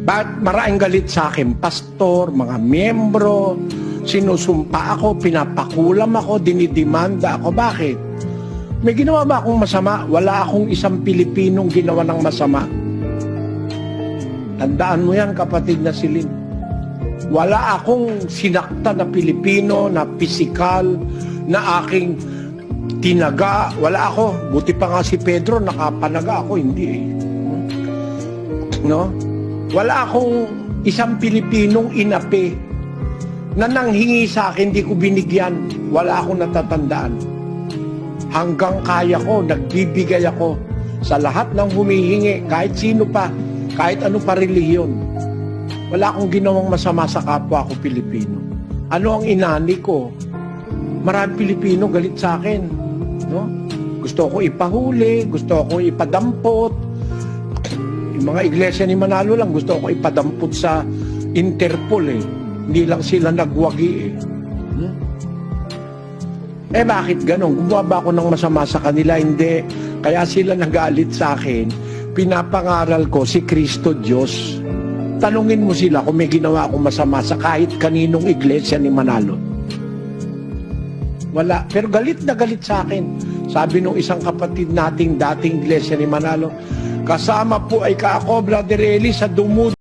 Bakit maraming galit sa akin? Pastor, mga miyembro, sinusumpa ako, pinapakulam ako, dinidimanda ako. Bakit? May ginawa ba akong masama? Wala akong isang Pilipinong ginawa ng masama. Tandaan mo yan, kapatid na Silin. Wala akong sinakta na Pilipino, na pisikal, na aking tinaga. Wala ako. Buti pa nga si Pedro, nakapanaga ako. Hindi eh. No? Wala akong isang Pilipinong inapi na nanghingi sa akin, di ko binigyan. Wala akong natatandaan. Hanggang kaya ko, nagbibigay ako sa lahat ng humihingi, kahit sino pa, kahit ano pa relihiyon. Wala akong ginawang masama sa kapwa ko Pilipino. Ano ang inani ko? Maraming Pilipino galit sa akin. No? Gusto ko ipahuli, gusto ko ipadampot. Yung mga iglesia ni Manalo lang, gusto ko ipadampot sa Interpol eh. Hindi lang sila nagwagi eh. Eh bakit ganon? Gumawa ba ako ng masama sa kanila? Hindi. Kaya sila nagalit sa akin. Pinapangaral ko si Kristo Diyos. Tanungin mo sila kung may ginawa akong masama sa kahit kaninong iglesia ni Manalo. Wala. Pero galit na galit sa akin. Sabi nung isang kapatid nating dating iglesia ni Manalo, kasama po ay kaako, Brother Eli, sa dumudumi